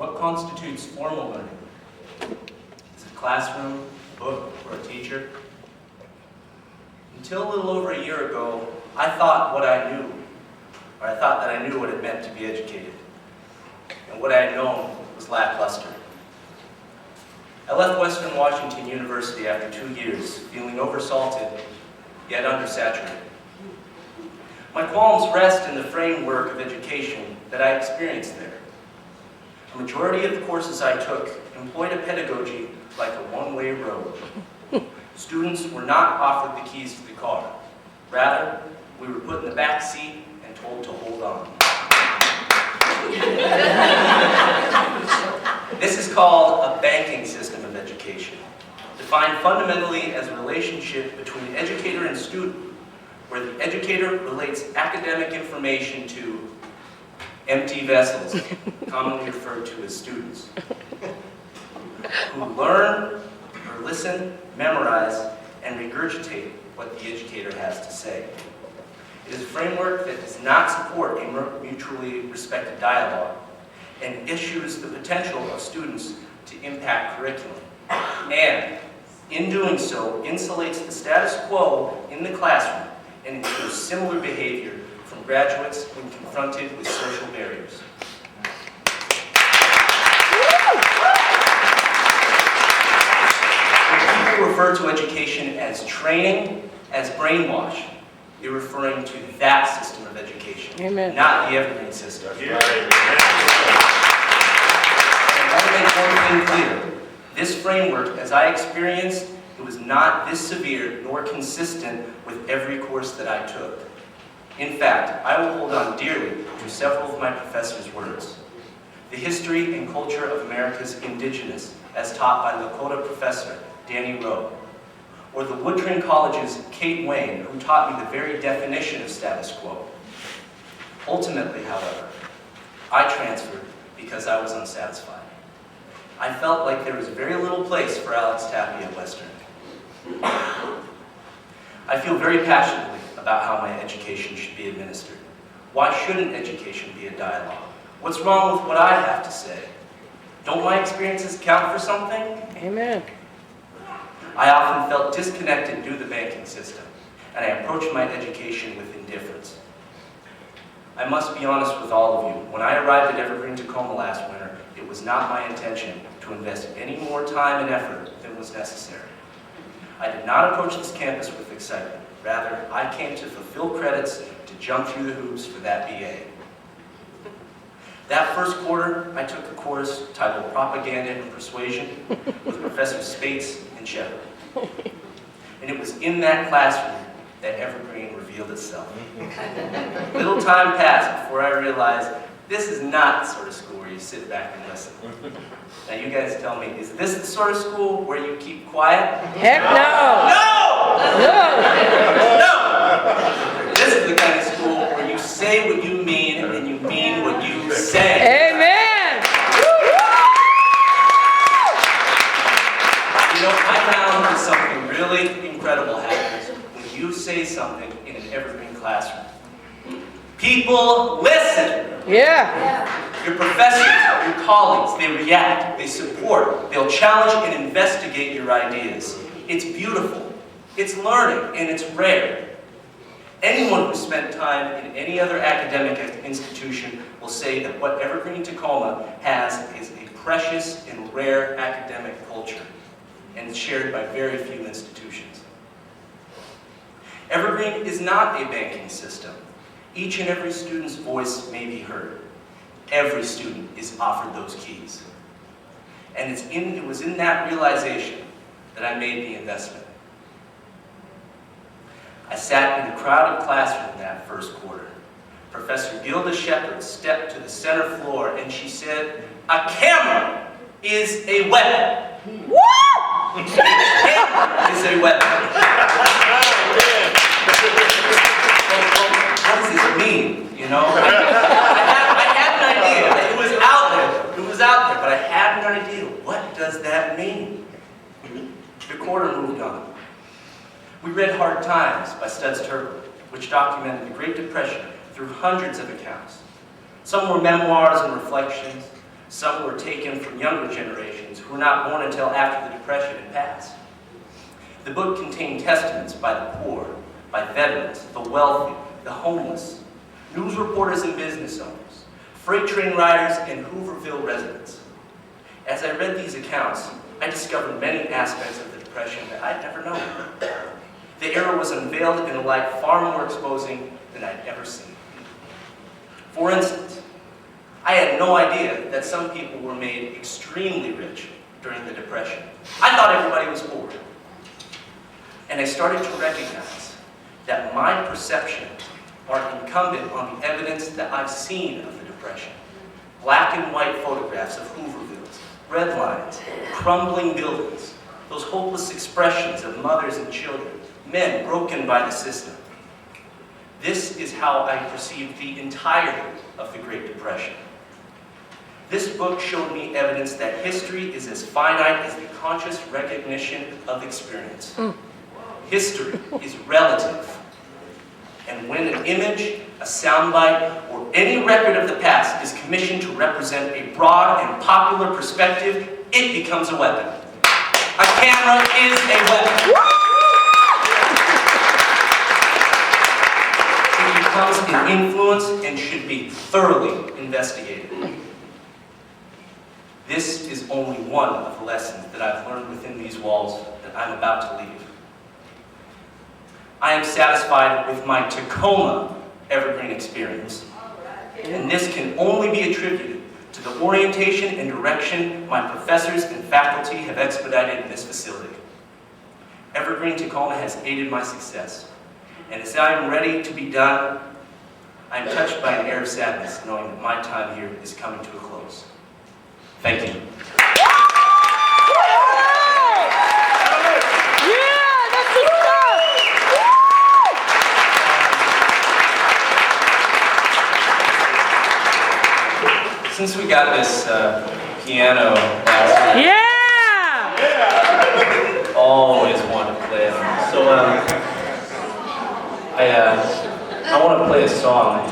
What constitutes formal learning? Is it a classroom, a book, or a teacher? Until a little over a year ago, I thought that I knew what it meant to be educated. And what I had known was lackluster. I left Western Washington University after 2 years, feeling oversalted, yet undersaturated. My qualms rest in the framework of education that I experienced there. A majority of the courses I took employed a pedagogy like a one-way road. Students were not offered the keys to the car. Rather, we were put in the back seat and told to hold on. This is called a banking system of education, defined fundamentally as a relationship between educator and student, where the educator relates academic information to empty vessels, commonly referred to as students, who learn or listen, memorize, and regurgitate what the educator has to say. It is a framework that does not support a mutually respected dialogue and eschews the potential of students to impact curriculum, and in doing so insulates the status quo in the classroom and ensures similar behavior from graduates when confronted with social barriers. When people refer to education as training, as brainwash, you're referring to that system of education, Amen. not the evergreen system. And I want to make one thing clear. This framework, as I experienced, it was not this severe nor consistent with every course that I took. In fact, I will hold on dearly to several of my professors' words. The history and culture of America's indigenous, as taught by Lakota professor Danny Rowe, or the Woodring College's Kate Wayne, who taught me the very definition of status quo. Ultimately, however, I transferred because I was unsatisfied. I felt like there was very little place for Alex Tapia at Western. I feel very passionately about how my education should be administered. Why shouldn't education be a dialogue? What's wrong with what I have to say? Don't my experiences count for something? Amen. I often felt disconnected due to the banking system, and I approached my education with indifference. I must be honest with all of you. When I arrived at Evergreen, Tacoma last winter, it was not my intention to invest any more time and effort than was necessary. I did not approach this campus with excitement. Rather, I came to fulfill credits to jump through the hoops for that BA. That first quarter, I took a course titled Propaganda and Persuasion with Professors Spates and Shepard. And it was in that classroom that Evergreen revealed itself. Little time passed before I realized this is not the sort of school where you sit back and listen. Now you guys tell me, is this the sort of school where you keep quiet? Heck no! No! No! This is the kind of school where you say what you mean and you mean what you say. Amen! You know, I found that something really incredible happens when you say something in an Evergreen classroom. People listen. Yeah. Your professors, your colleagues, they react, they support, they'll challenge and investigate your ideas. It's beautiful, it's learning, and it's rare. Anyone who spent time in any other academic institution will say that what Evergreen Tacoma has is a precious and rare academic culture, and it's shared by very few institutions. Evergreen is not a banking system. Each and every student's voice may be heard. Every student is offered those keys. And it was in that realization that I made the investment. I sat in a crowded classroom that first quarter. Professor Gilda Shepard stepped to the center floor and she said, "A camera is a weapon." Woo! A camera is a weapon. What does this mean? You know? I had an idea. It was out there, but I had an idea. What does that mean? The quarter moved on. We read Hard Times by Studs Terkel, which documented the Great Depression through hundreds of accounts. Some were memoirs and reflections. Some were taken from younger generations who were not born until after the Depression had passed. The book contained testaments by the poor, by veterans, the wealthy, the homeless, news reporters and business owners, freight train riders, and Hooverville residents. As I read these accounts, I discovered many aspects of the Depression that I'd never known. The era was unveiled in a light far more exposing than I'd ever seen. For instance, I had no idea that some people were made extremely rich during the Depression. I thought everybody was poor. And I started to recognize that my perceptions are incumbent on the evidence that I've seen of the Depression. Black and white photographs of Hoovervilles, red lines, crumbling buildings, those hopeless expressions of mothers and children, men broken by the system. This is how I perceived the entirety of the Great Depression. This book showed me evidence that history is as finite as the conscious recognition of experience. History is relative. And when an image, a soundbite, or any record of the past is commissioned to represent a broad and popular perspective, it becomes a weapon. A camera is a weapon. It becomes an influence and should be thoroughly investigated. This is only one of the lessons that I've learned within these walls that I'm about to leave. I am satisfied with my Tacoma Evergreen experience, and this can only be attributed to the orientation and direction my professors and faculty have expedited in this facility. Evergreen Tacoma has aided my success, and as I am ready to be done, I am touched by an air of sadness knowing that my time here is coming to a close. Thank you. Since we got this piano last week, Yeah! always wanted to play it. So I want to play a song.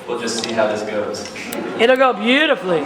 We'll just see how this goes. It'll go beautifully.